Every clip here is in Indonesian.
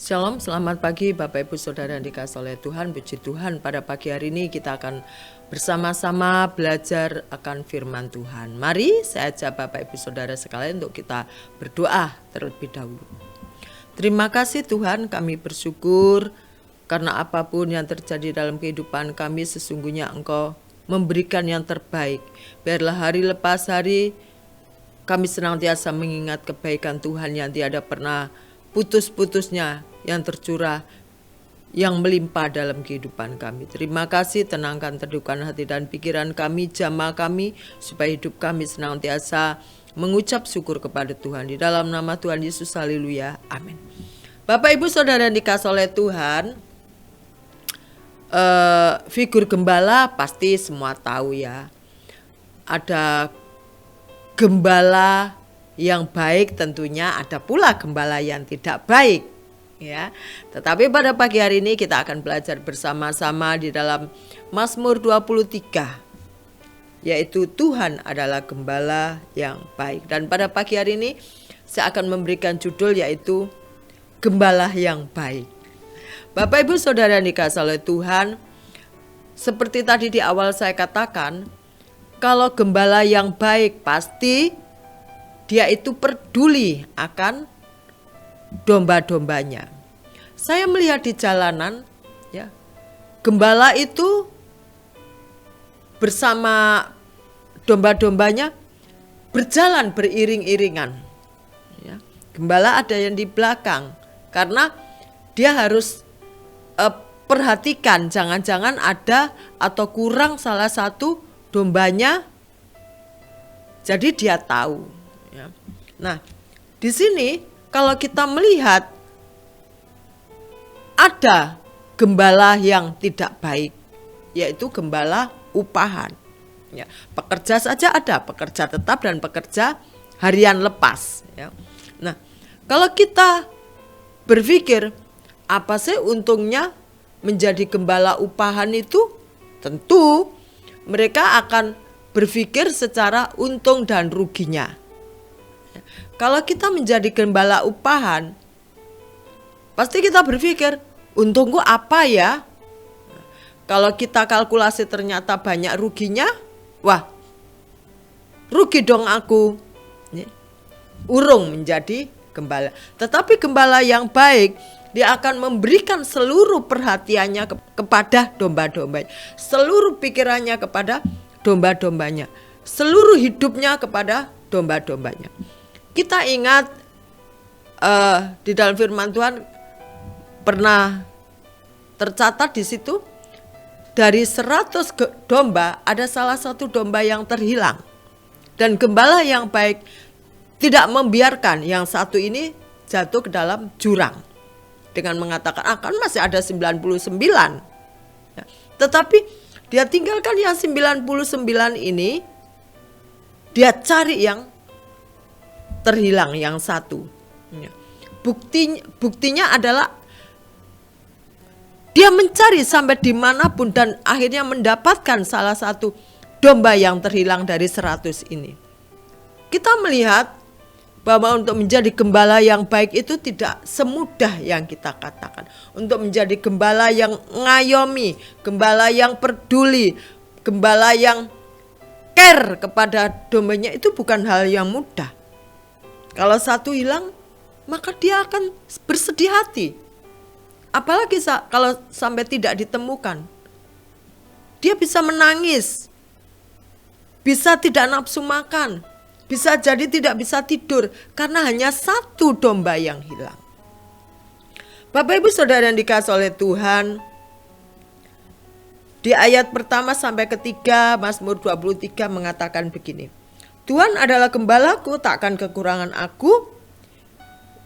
Shalom, selamat pagi Bapak Ibu Saudara yang dikasihi oleh Tuhan. Puji Tuhan, pada pagi hari ini kita akan bersama-sama belajar akan firman Tuhan. Mari saya ajak Bapak Ibu Saudara sekalian untuk kita berdoa terlebih dahulu. Terima kasih Tuhan, kami bersyukur karena apapun yang terjadi dalam kehidupan kami sesungguhnya Engkau memberikan yang terbaik. Biarlah hari lepas hari kami senantiasa mengingat kebaikan Tuhan yang tiada pernah putus-putusnya yang tercurah, yang melimpah dalam kehidupan kami. Terima kasih, tenangkan teduhkan hati dan pikiran kami, jamah kami, supaya hidup kami senantiasa mengucap syukur kepada Tuhan. Di dalam nama Tuhan Yesus, haleluya, amin. Bapak Ibu Saudara yang dikasihi oleh Tuhan, figur gembala pasti semua tahu ya. Ada gembala yang baik, tentunya ada pula gembala yang tidak baik ya. Tetapi pada pagi hari ini kita akan belajar bersama-sama di dalam Mazmur 23, yaitu Tuhan adalah gembala yang baik. Dan pada pagi hari ini saya akan memberikan judul yaitu Gembala yang Baik. Bapak Ibu Saudara yang dikasihi oleh Tuhan, seperti tadi di awal saya katakan, kalau gembala yang baik pasti dia itu peduli akan domba-dombanya. Saya melihat di jalanan ya, gembala itu bersama domba-dombanya berjalan beriring-iringan ya. Gembala ada yang di belakang karena dia harus perhatikan jangan-jangan ada atau kurang salah satu dombanya, jadi dia tahu ya. Nah, di sini kalau kita melihat ada gembala yang tidak baik, yaitu gembala upahan. Ya, pekerja saja ada, pekerja tetap dan pekerja harian lepas. Ya. Nah, kalau kita berpikir apa sih untungnya menjadi gembala upahan itu, tentu mereka akan berpikir secara untung dan ruginya. Kalau kita menjadi gembala upahan, pasti kita berpikir, untungku apa ya? Kalau kita kalkulasi ternyata banyak ruginya, wah, rugi dong aku. Urung menjadi gembala. Tetapi gembala yang baik, dia akan memberikan seluruh perhatiannya kepada domba-dombanya, seluruh pikirannya kepada domba-dombanya, seluruh hidupnya kepada domba-dombanya. Kita ingat di dalam firman Tuhan pernah tercatat di situ dari 100 domba ada salah satu domba yang terhilang, dan gembala yang baik tidak membiarkan yang satu ini jatuh ke dalam jurang dengan mengatakan akan masih ada 99 ya. Tetapi dia tinggalkan yang 99 ini, dia cari yang terhilang yang satu. Buktinya adalah dia mencari sampai dimanapun dan akhirnya mendapatkan salah satu domba yang terhilang dari 100 ini. Kita melihat bahwa untuk menjadi gembala yang baik itu tidak semudah yang kita katakan. Untuk menjadi gembala yang ngayomi, gembala yang peduli, gembala yang care kepada dombanya itu bukan hal yang mudah. Kalau satu hilang, maka dia akan bersedih hati. Apalagi kalau sampai tidak ditemukan. Dia bisa menangis, bisa tidak nafsu makan, bisa jadi tidak bisa tidur karena hanya satu domba yang hilang. Bapak Ibu Saudara yang dikasihi oleh Tuhan, di ayat pertama sampai ketiga Mazmur 23 mengatakan begini. Tuhan adalah gembalaku, takkan kekurangan aku.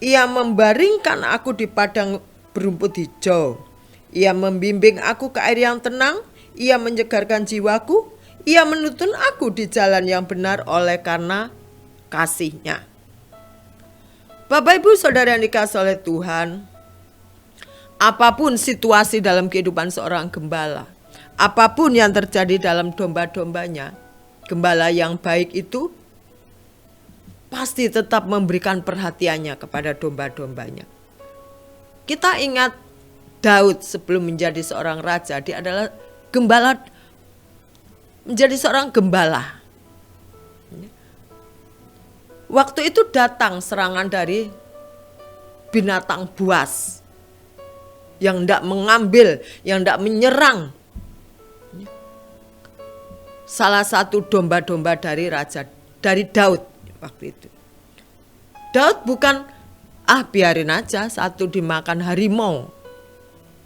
Ia membaringkan aku di padang berumput hijau. Ia membimbing aku ke air yang tenang. Ia menyegarkan jiwaku. Ia menuntun aku di jalan yang benar oleh karena kasih-Nya. Bapak Ibu Saudara yang dikasihi oleh Tuhan, apapun situasi dalam kehidupan seorang gembala, apapun yang terjadi dalam domba-dombanya, gembala yang baik itu pasti tetap memberikan perhatiannya kepada domba-dombanya. Kita ingat Daud sebelum menjadi seorang raja, dia adalah gembala, menjadi seorang gembala. Waktu itu datang serangan dari binatang buas yang tidak mengambil, yang tidak menyerang salah satu domba-domba dari Daud waktu itu. Daud bukan biarin aja satu dimakan harimau,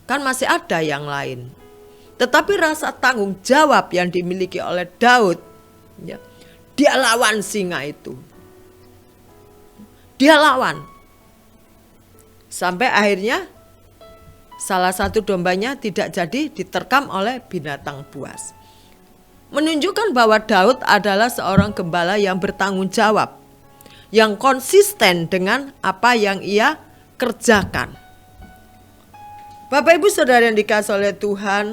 kan masih ada yang lain. Tetapi rasa tanggung jawab yang dimiliki oleh Daud, ya, dia lawan singa itu. Dia lawan. Sampai akhirnya salah satu dombanya tidak jadi diterkam oleh binatang buas. Menunjukkan bahwa Daud adalah seorang gembala yang bertanggung jawab, yang konsisten dengan apa yang ia kerjakan. Bapak Ibu Saudara yang dikasihi oleh Tuhan,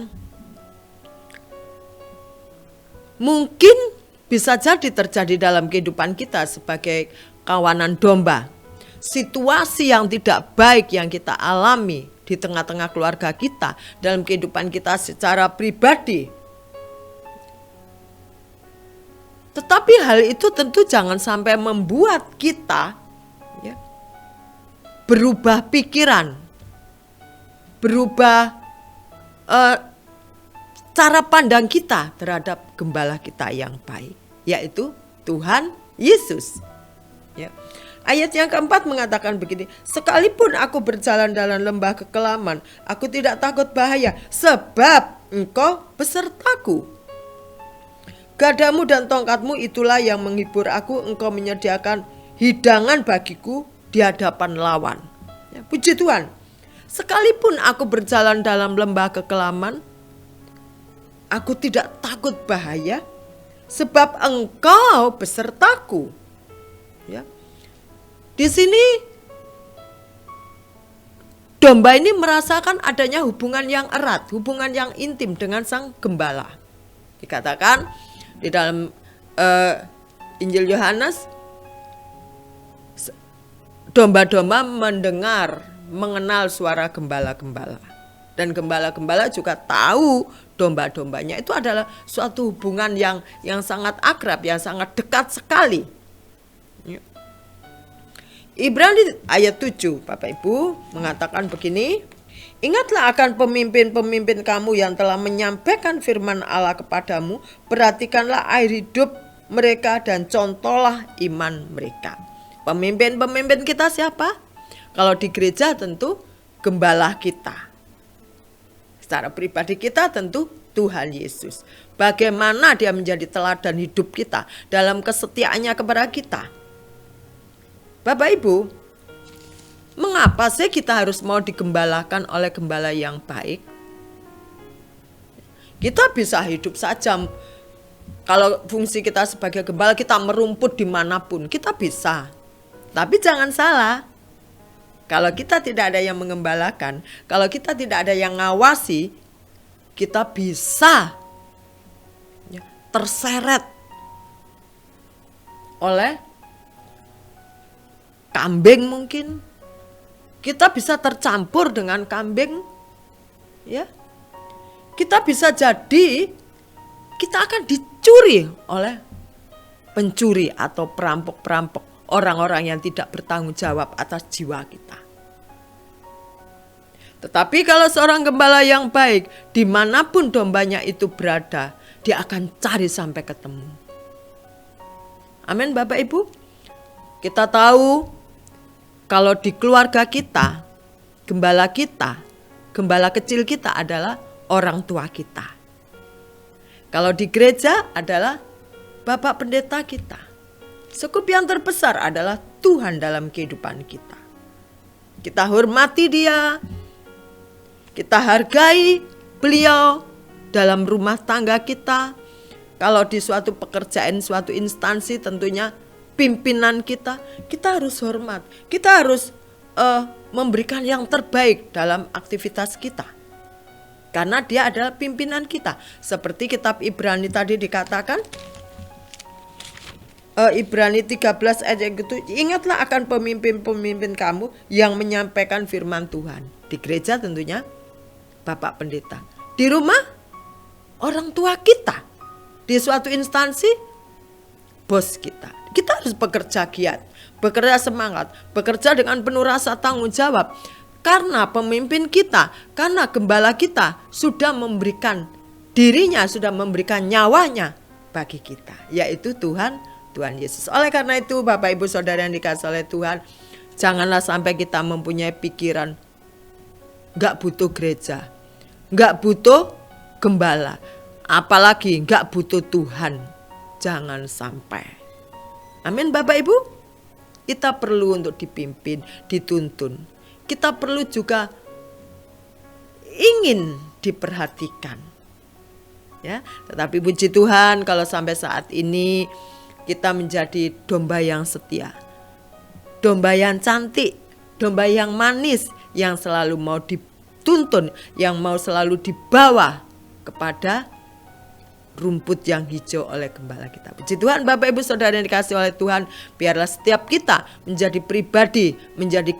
mungkin bisa jadi terjadi dalam kehidupan kita sebagai kawanan domba. Situasi yang tidak baik yang kita alami di tengah-tengah keluarga kita, dalam kehidupan kita secara pribadi. Tetapi hal itu tentu jangan sampai membuat kita, ya, berubah pikiran, berubah cara pandang kita terhadap gembala kita yang baik, yaitu Tuhan Yesus. Ya. Ayat yang keempat mengatakan begini, sekalipun aku berjalan dalam lembah kekelaman, aku tidak takut bahaya, sebab Engkau besertaku. Gadamu dan tongkatmu itulah yang menghibur aku, Engkau menyediakan hidangan bagiku di hadapan lawan. Ya, puji Tuhan, sekalipun aku berjalan dalam lembah kekelaman, aku tidak takut bahaya, sebab Engkau besertaku. Ya. Di sini domba ini merasakan adanya hubungan yang erat, hubungan yang intim dengan sang gembala. Dikatakan di dalam Injil Yohanes, domba-domba mengenal suara gembala-gembala. Dan gembala-gembala juga tahu domba-dombanya itu adalah suatu hubungan yang sangat akrab, yang sangat dekat sekali. Ibrani ayat 7, Bapak Ibu, mengatakan begini, ingatlah akan pemimpin-pemimpin kamu yang telah menyampaikan firman Allah kepadamu, perhatikanlah air hidup mereka dan contohlah iman mereka. Pemimpin-pemimpin kita siapa? Kalau di gereja tentu gembala kita. Secara pribadi kita tentu Tuhan Yesus. Bagaimana dia menjadi teladan hidup kita dalam kesetiaannya kepada kita. Bapak Ibu, mengapa sih kita harus mau digembalakan oleh gembala yang baik? Kita bisa hidup saja. Kalau fungsi kita sebagai gembala, kita merumput dimanapun, kita bisa. Tapi jangan salah, kalau kita tidak ada yang mengembalakan, kalau kita tidak ada yang ngawasi, kita bisa terseret oleh kambing mungkin. Kita bisa tercampur dengan kambing, ya. Kita bisa jadi kita akan dicuri oleh pencuri atau perampok-perampok, orang-orang yang tidak bertanggung jawab atas jiwa kita. Tetapi kalau seorang gembala yang baik, dimanapun dombanya itu berada, dia akan cari sampai ketemu. Amin, Bapak Ibu. Kita tahu kalau di keluarga kita, gembala kecil kita adalah orang tua kita. Kalau di gereja adalah Bapak Pendeta kita. Sekup yang terbesar adalah Tuhan dalam kehidupan kita. Kita hormati dia, kita hargai beliau dalam rumah tangga kita. Kalau di suatu pekerjaan, suatu instansi tentunya pimpinan kita harus hormat. Kita harus memberikan yang terbaik dalam aktivitas kita. Karena dia adalah pimpinan kita. Seperti kitab Ibrani tadi dikatakan, Ibrani 13 ayat yang itu, ingatlah akan pemimpin-pemimpin kamu yang menyampaikan firman Tuhan. Di gereja tentunya Bapak Pendeta. Di rumah orang tua kita. Di suatu instansi bos kita. Kita harus bekerja giat, bekerja semangat, bekerja dengan penuh rasa tanggung jawab. Karena pemimpin kita, karena gembala kita sudah memberikan dirinya, sudah memberikan nyawanya bagi kita, yaitu Tuhan Yesus. Oleh karena itu Bapak Ibu Saudara yang dikasihi oleh Tuhan, janganlah sampai kita mempunyai pikiran gak butuh gereja, gak butuh gembala, apalagi gak butuh Tuhan. Jangan sampai. Amin Bapak Ibu. Kita perlu untuk dipimpin, dituntun. Kita perlu juga ingin diperhatikan. Ya, tetapi puji Tuhan kalau sampai saat ini kita menjadi domba yang setia. Domba yang cantik, domba yang manis, yang selalu mau dituntun, yang mau selalu dibawa kepada rumput yang hijau oleh gembala kita. Puji Tuhan Bapak Ibu Saudara yang dikasihi oleh Tuhan, biarlah setiap kita menjadi pribadi, menjadi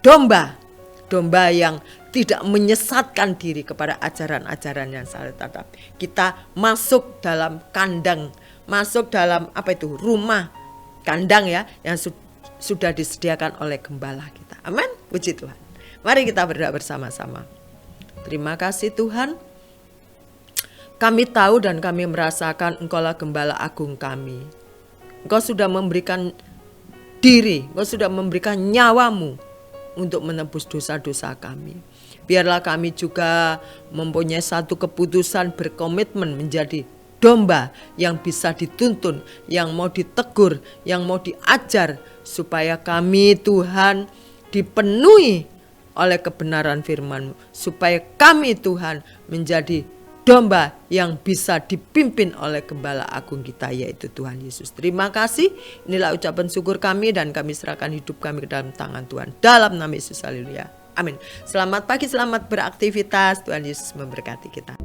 domba yang tidak menyesatkan diri kepada ajaran-ajaran yang salah. Tetapi kita masuk dalam kandang, masuk dalam rumah kandang ya, yang sudah disediakan oleh gembala kita. Amin. Puji Tuhan. Mari kita berdoa bersama-sama. Terima kasih Tuhan. Kami tahu dan kami merasakan Engkaulah gembala agung kami. Engkau sudah memberikan diri, Engkau sudah memberikan nyawamu untuk menebus dosa-dosa kami. Biarlah kami juga mempunyai satu keputusan berkomitmen menjadi domba yang bisa dituntun, yang mau ditegur, yang mau diajar, supaya kami Tuhan dipenuhi oleh kebenaran firman-Mu, supaya kami Tuhan menjadi domba yang bisa dipimpin oleh gembala agung kita, yaitu Tuhan Yesus. Terima kasih. Inilah ucapan syukur kami dan kami serahkan hidup kami ke dalam tangan Tuhan. Dalam nama Yesus, haleluya. Amin. Selamat pagi, selamat beraktivitas. Tuhan Yesus memberkati kita.